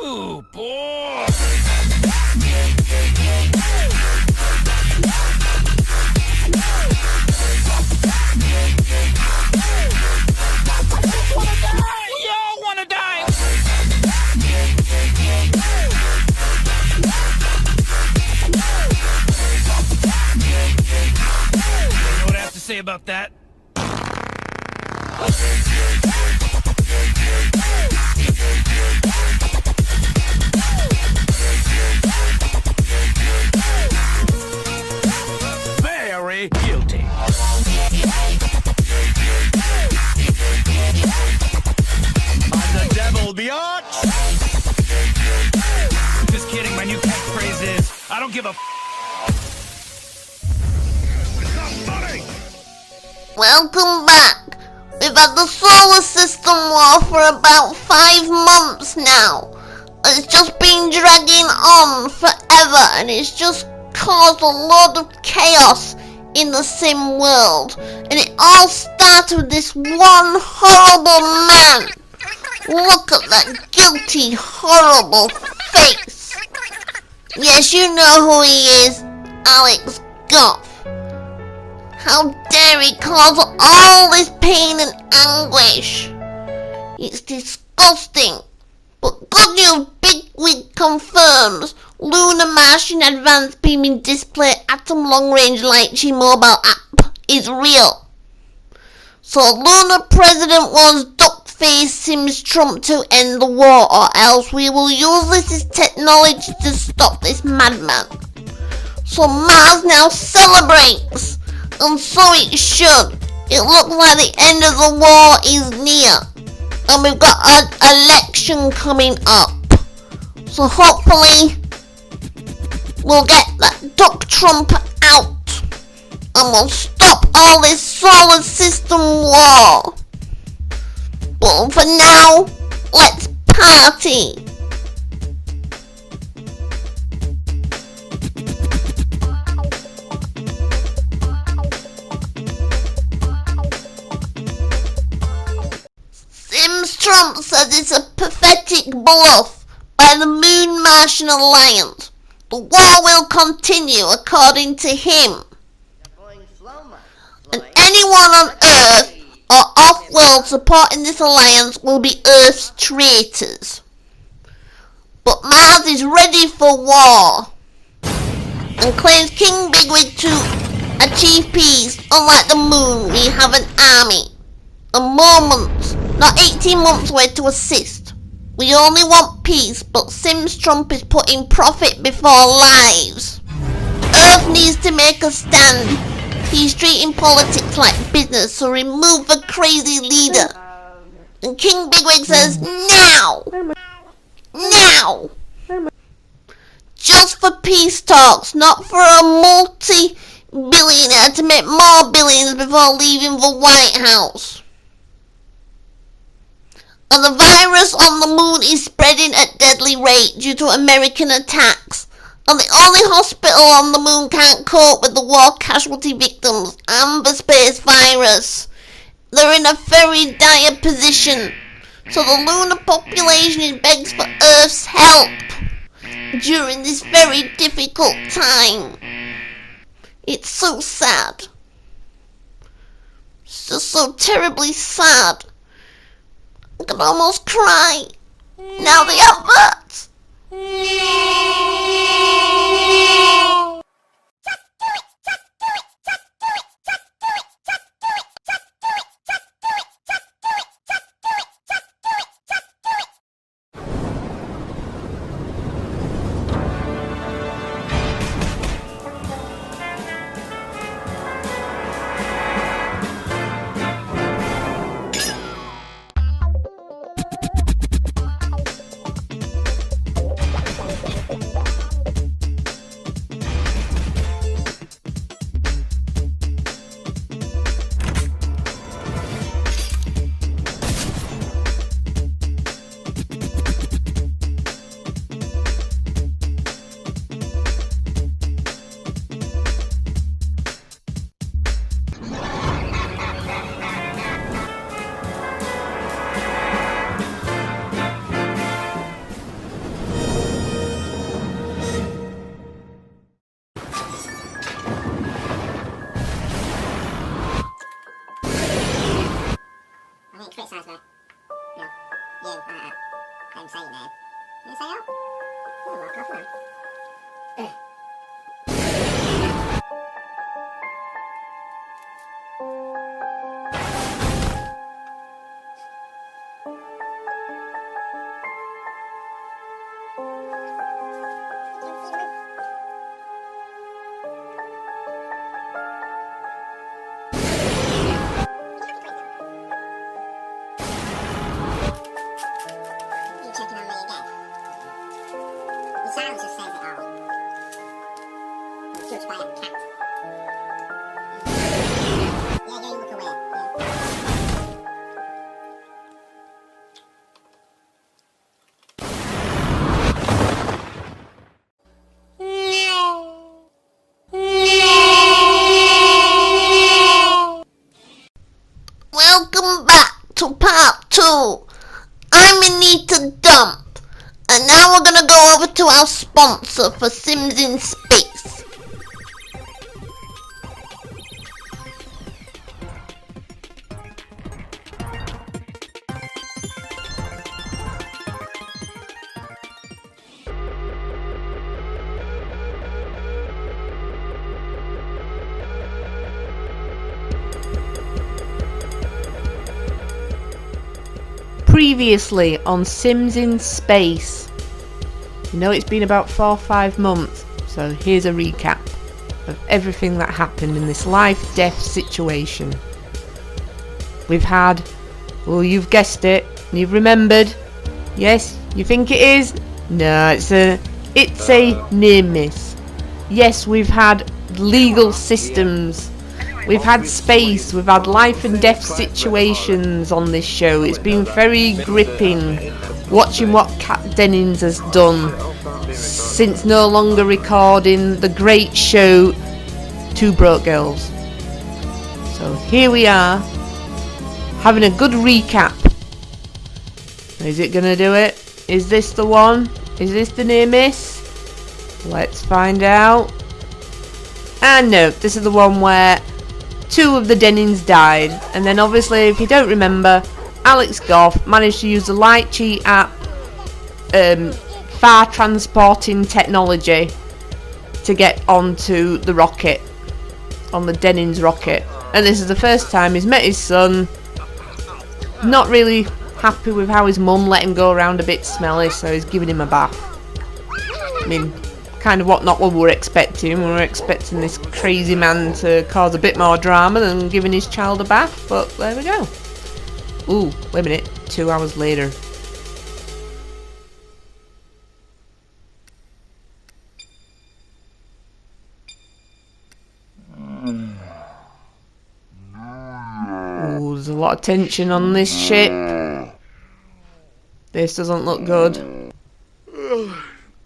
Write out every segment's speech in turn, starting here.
Ooh, boy! Y'all wanna die? You know what I have to say about that? Very guilty. I'm the devil, biatch! Just kidding, my new catchphrase is, I don't give a It's not funny! Welcome back. We've had the solar system war for about 5 months now. It's just been dragging on forever and it's just caused a lot of chaos in the sim world. And it all started with this one horrible man. Look at that guilty, horrible face. Yes, you know who he is, Alex Goff. How dare he cause all this pain and anguish? It's disgusting. But good news, Bigwig confirms Lunar Martian Advanced Beaming Display Atom Long Range Light Chi mobile app is real. So Lunar President wants Duckface Sims Trump to end the war, or else we will use this as technology to stop this madman. So Mars now celebrates, and so it should. It looks like the end of the war is near, and we've got an election coming up. So hopefully we'll get that Duck Trump out, and we'll stop all this solar system war. But for now, let's party. Sims Trump says it's a pathetic bluff by the Moon Martian Alliance. The war will continue according to him. And anyone on Earth or off-world supporting this alliance will be Earth's traitors. But Mars is ready for war and claims King Bigwig to achieve peace. Unlike the moon, we have an army and more months, not 18 months away to assist. We only want peace, but Sims Trump is putting profit before lives. Earth needs to make a stand. He's treating politics like business, so remove the crazy leader. And King Bigwig says, now! Now! Just for peace talks, not for a multi-billionaire to make more billions before leaving the White House. And the virus on the moon is spreading at deadly rate due to American attacks. And the only hospital on the moon can't cope with the war casualty victims and the space virus. They're in a very dire position. So the lunar population begs for Earth's help during this very difficult time. It's so sad. It's just so terribly sad. I can almost cry. Now the adverts. ain't there. You say help? Oh, walk off now. You checking on me again? Your silence just says it all. I'm judged by a cat. Yeah, you look away. Welcome back to part 2. I'm Anita Dump, and now we're gonna go over to our sponsor for Sims in Space. Previously on Sims in Space. You know, it's been about 4 or 5 months, so here's a recap of everything that happened in this life-death situation. We've had, well, you've guessed it, you've remembered. Yes, you think it is? No, it's a near miss. Yes, we've had legal systems. We've had space, we've had life and death situations on this show. It's been very gripping watching what Kat Dennings has done since no longer recording the great show Two Broke Girls. So here we are, having a good recap. Is it gonna do it? Is this the one? Is this the near miss? Let's find out. And no, this is the one where 2 of the Dennings died, and then obviously, if you don't remember, Alex Goff managed to use the light cheat app, far transporting technology, to get onto the rocket, on the Dennings rocket. And this is the first time he's met his son. Not really happy with how his mum let him go around a bit smelly, so he's giving him a bath. I mean, kind of what we were expecting. We were expecting this crazy man to cause a bit more drama than giving his child a bath, but there we go. Ooh, wait a minute, 2 hours later. Ooh, there's a lot of tension on this ship. This doesn't look good.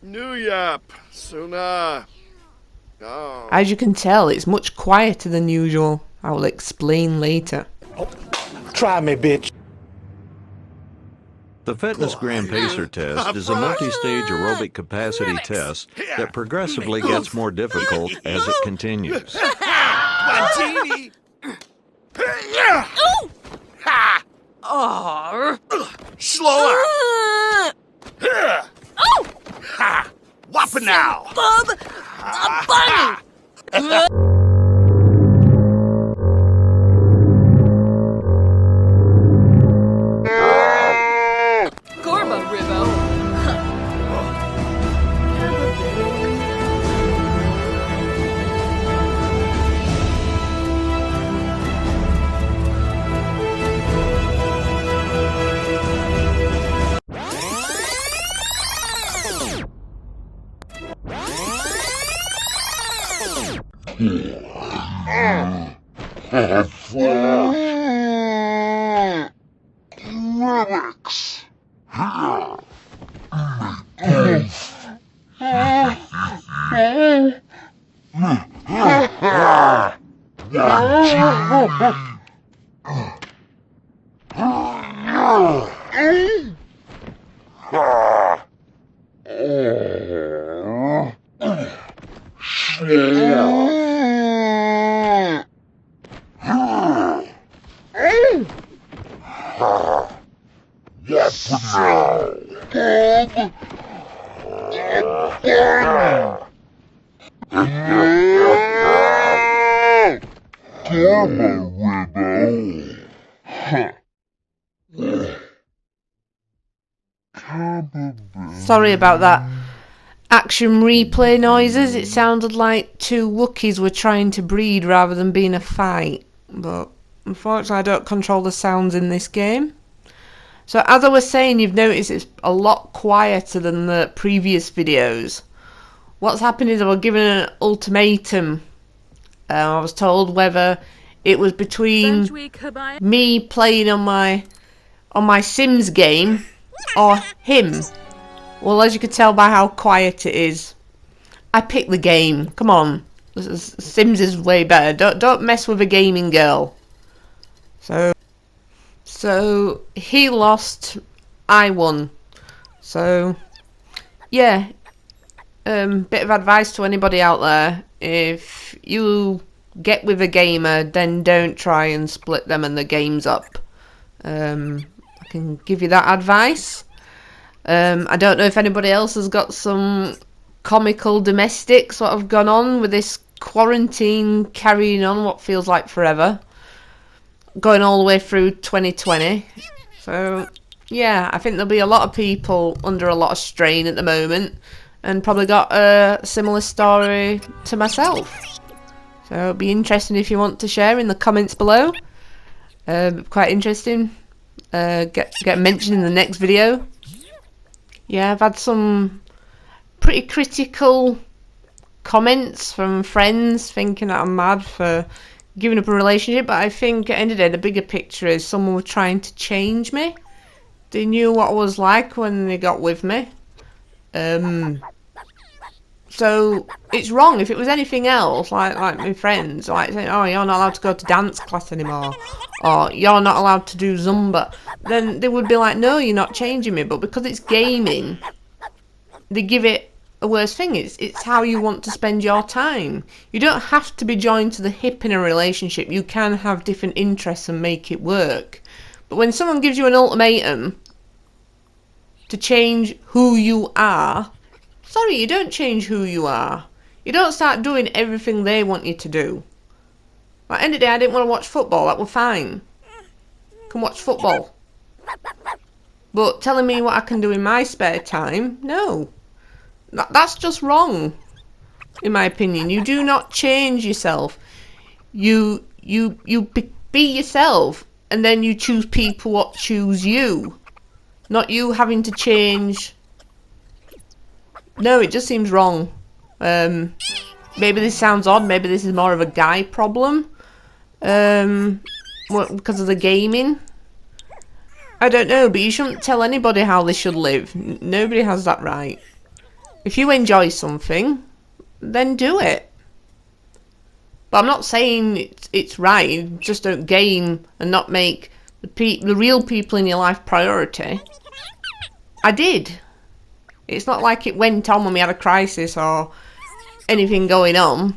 New Yap, Suna. Oh. As you can tell, it's much quieter than usual. I will explain later. Try me, bitch. The Fitness Grand Pacer test is a multi-stage aerobic capacity test that progressively gets more difficult as it continues. Martini! Slower! Ha! Whoppa now! Bub! A bunny! Gorma, Rivo! Yes, now. Sorry about that. Action replay noises. It sounded like two Wookiees were trying to breed rather than being a fight. But unfortunately I don't control the sounds in this game. So as I was saying, you've noticed it's a lot quieter than the previous videos. What's happened is I was given an ultimatum. I was told whether it was between me playing on my Sims game or him. Well, as you can tell by how quiet it is, I picked the game. Come on, Sims is way better. Don't mess with a gaming girl. So he lost, I won. So yeah, bit of advice to anybody out there: if you get with a gamer, then don't try and split them and the games up. I can give you that advice. I don't know if anybody else has got some comical domestics what have gone on with this quarantine carrying on what feels like forever, going all the way through 2020. So yeah, I think there'll be a lot of people under a lot of strain at the moment and probably got a similar story to myself. So it'll be interesting if you want to share in the comments below. Quite interesting. Get mentioned in the next video. Yeah, I've had some pretty critical comments from friends thinking that I'm mad for giving up a relationship, but I think at the end of the day, the bigger picture is someone was trying to change me. They knew what I was like when they got with me. So it's wrong. If it was anything else, like my friends, like saying, "Oh, you're not allowed to go to dance class anymore," or "You're not allowed to do Zumba," then they would be like, "No, you're not changing me." But because it's gaming, they give it a worse thing. It's how you want to spend your time. You don't have to be joined to the hip in a relationship. You can have different interests and make it work. But when someone gives you an ultimatum to change who you are, sorry, you don't change who you are. You don't start doing everything they want you to do. At the end of the day, I didn't want to watch football. That was fine. I can watch football. But telling me what I can do in my spare time, no. That's just wrong, in my opinion. You do not change yourself. You be yourself, and then you choose people what choose you. Not you having to change. No, it just seems wrong. Maybe this sounds odd. Maybe this is more of a guy problem. Because of the gaming. I don't know, but you shouldn't tell anybody how they should live. Nobody has that right. If you enjoy something, then do it. But I'm not saying it's right. Just don't game and not make the real people in your life priority. I did. It's not like it went on when we had a crisis or anything going on.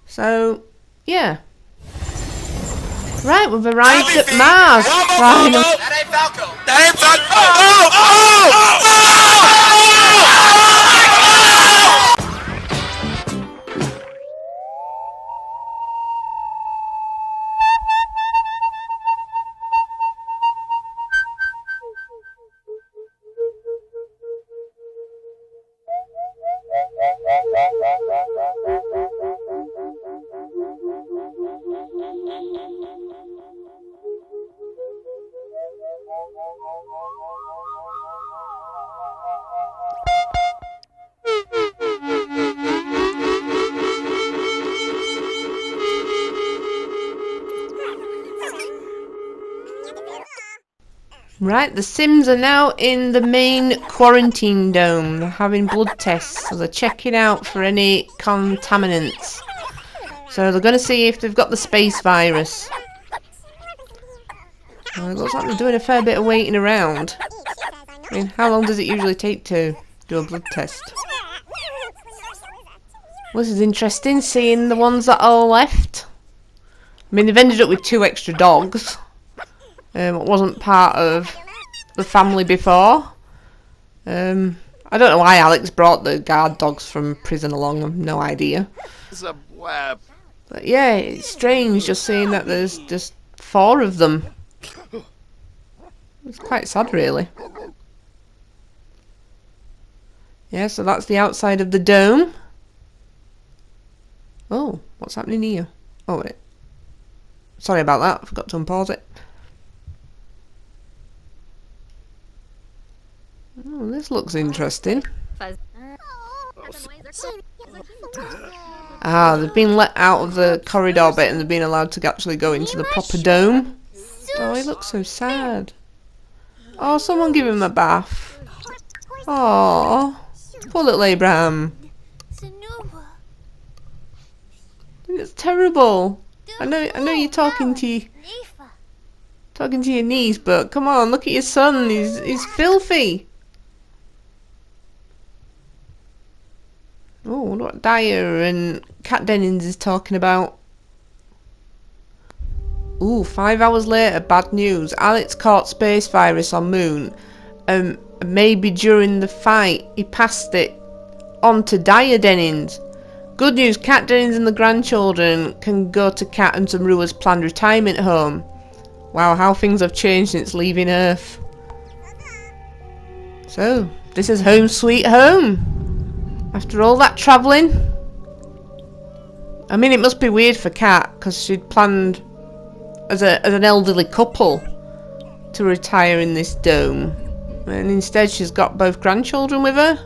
So, yeah. Right, we've arrived at Mars. Right. That ain't Falco. That ain't Falco. Right, the Sims are now in the main quarantine dome. They're having blood tests, so they're checking out for any contaminants. So they're going to see if they've got the space virus. It looks like they're doing a fair bit of waiting around. I mean, how long does it usually take to do a blood test? Well, this is interesting, seeing the ones that are left. I mean, they've ended up with 2 extra dogs. It wasn't part of the family before. I don't know why Alex brought the guard dogs from prison along. I've no idea. It's a web. But yeah, it's strange just seeing that there's just 4 of them. It's quite sad, really. Yeah, so that's the outside of the dome. Oh, what's happening here? Oh, wait. Sorry about that. I forgot to unpause it. Oh, this looks interesting. Ah, they've been let out of the corridor bit and they've been allowed to actually go into the proper dome. Oh, he looks so sad. Oh, someone give him a bath. Oh, poor little Abraham. It's terrible. I know you're talking to your niece, but come on, look at your son. He's filthy. Oh, I wonder what Dyer and Kat Dennings is talking about. Ooh, 5 hours later, bad news. Alex caught space virus on Moon. Maybe during the fight, he passed it on to Dyer Dennings. Good news, Kat Dennings and the grandchildren can go to Kat and Zamrua's planned retirement home. Wow, how things have changed since leaving Earth. So, this is home sweet home. After all that travelling. I mean, it must be weird for Kat, because she'd planned as an elderly couple to retire in this dome. And instead she's got both grandchildren with her.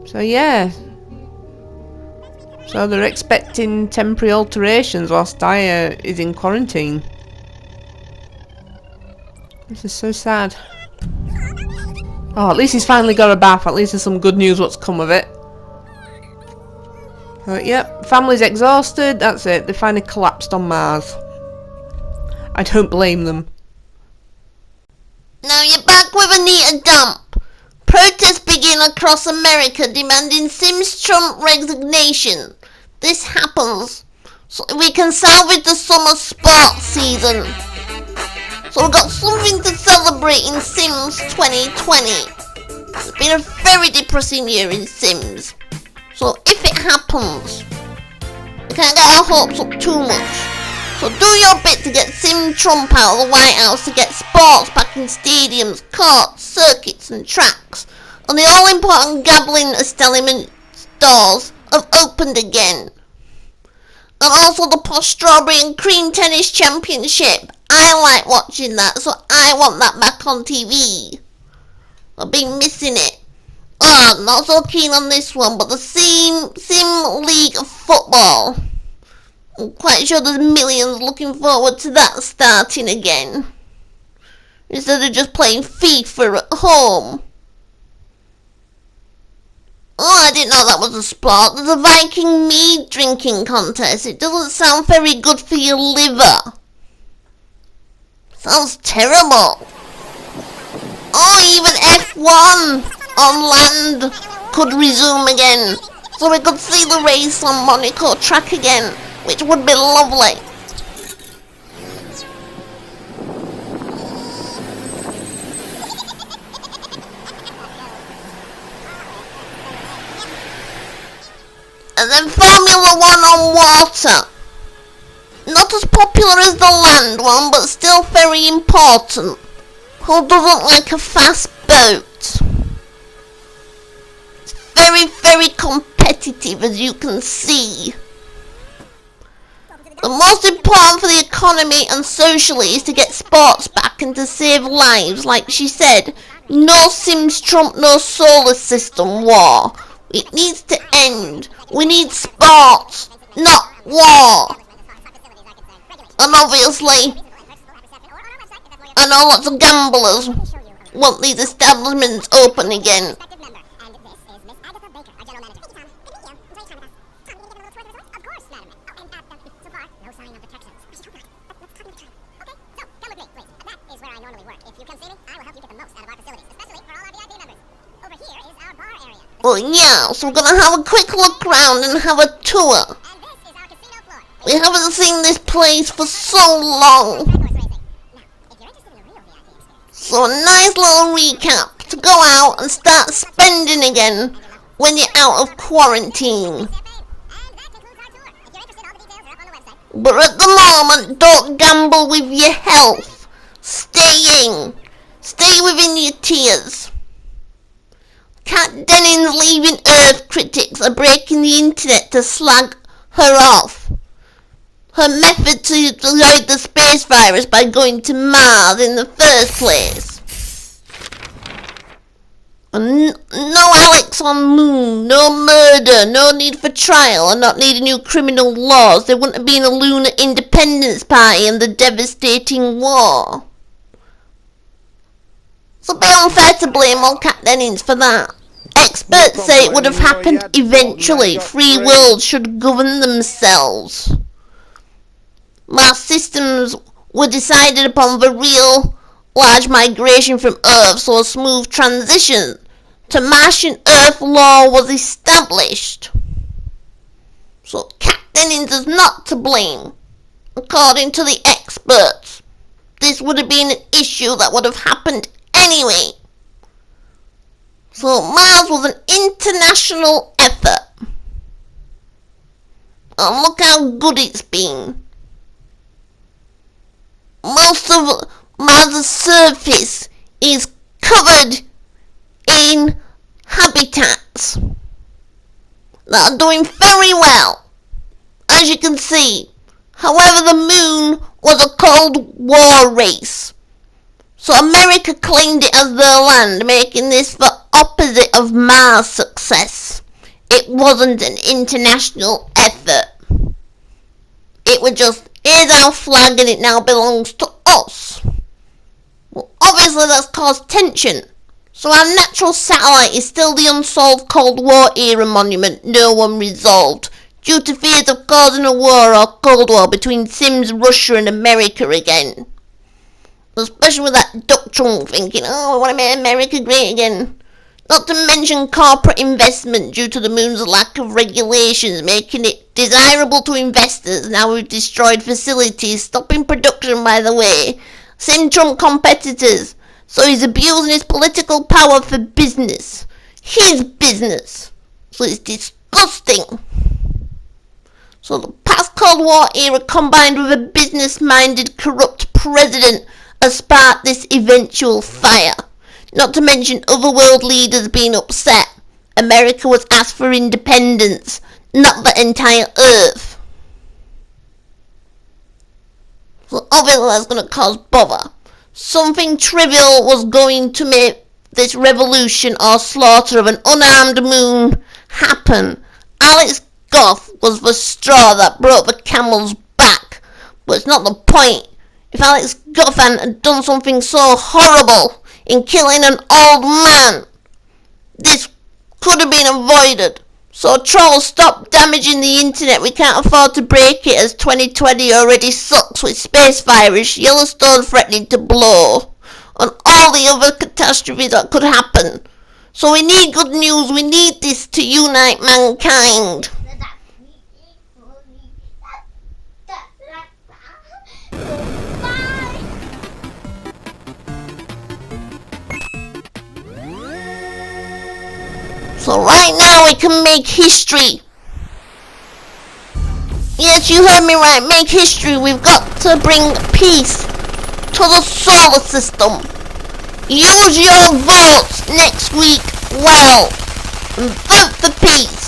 So yeah. So they're expecting temporary alterations whilst Dyer is in quarantine. This is so sad. Oh, at least he's finally got a bath. At least there's some good news what's come of it. Yep, family's exhausted. That's it. They finally collapsed on Mars. I don't blame them. Now you're back with Anita Dump. Protests begin across America demanding Sims Trump resignation. This happens so we can salvage the summer sports season. So we've got something to celebrate in Sims 2020. It's been a very depressing year in Sims. So if it happens, we can't get our hopes up too much. So do your bit to get Sim Trump out of the White House to get sports back in stadiums, courts, circuits and tracks. And the all-important gambling establishment stores have opened again. And also the Posh Strawberry and Cream Tennis Championship. I like watching that, so I want that back on TV. I've been missing it. Oh, not so keen on this one, but the Sim League of Football. I'm quite sure there's millions looking forward to that starting again. Instead of just playing FIFA at home. Oh, I didn't know that was a sport. There's a Viking mead drinking contest. It doesn't sound very good for your liver. Sounds terrible. Oh, even F1 on land could resume again. So we could see the race on Monaco track again, which would be lovely. And then Formula 1 on water. Not as popular as the land one, but still very important. Who doesn't like a fast boat? It's very, very competitive, as you can see. The most important for the economy and socially is to get sports back and to save lives. Like she said, no Sims Trump, no solar system war. It needs to end. We need sports, not war. And obviously, I know lots of gamblers want these establishments open again. Well, yeah, so we're gonna have a quick look around and have a tour. We haven't seen this place for so long. So a nice little recap to go out and start spending again when you're out of quarantine. But at the moment, don't gamble with your health. Stay in. Stay within your tiers. Kat Dennings leaving Earth critics are breaking the internet to slag her off. Her method to avoid the space virus by going to Mars in the first place. And no Alex on Moon, no murder, no need for trial, and not needing new criminal laws. There wouldn't have been a lunar independence party and the devastating war. It's a bit unfair to blame on Kat Dennings for that. Experts say it would have happened eventually. Free worlds should govern themselves. Mars systems were decided upon the real large migration from Earth, so a smooth transition to Martian Earth law was established. So Kat Dennings is not to blame. According to the experts, this would have been an issue that would have happened anyway. So Mars was an international effort. And look how good it's been. Most of Mars' surface is covered in habitats that are doing very well, as you can see. However, the moon was a Cold War race, so America claimed it as their land, making this the opposite of Mars' success. It wasn't an international effort. It was just, here's our flag and it now belongs to us. Well, obviously that's caused tension. So our natural satellite is still the unsolved Cold War era monument no one resolved, due to fears of causing a war or Cold War between Sims, Russia and America again. Especially with that Duck Trump thinking, oh, we want to make America great again. Not to mention corporate investment due to the moon's lack of regulations, making it desirable to investors. Now we've destroyed facilities, stopping production by the way. Same Trump competitors. So he's abusing his political power for business. His business. So it's disgusting. So the past Cold War era combined with a business-minded corrupt president has sparked this eventual fire. Not to mention other world leaders being upset. America was asked for independence, not the entire Earth. So obviously that's going to cause bother. Something trivial was going to make this revolution or slaughter of an unarmed moon happen. Alex Goff was the straw that broke the camel's back. But it's not the point. If Alex Goff had done something so horrible in killing an old man, this could have been avoided. So trolls, stop damaging the internet. We can't afford to break it as 2020 already sucks with space virus, Yellowstone threatening to blow, and all the other catastrophes that could happen. So we need good news. We need this to unite mankind. So right now we can make history. Yes, you heard me right. Make history. We've got to bring peace to the solar system. Use your votes next week well. And vote for peace.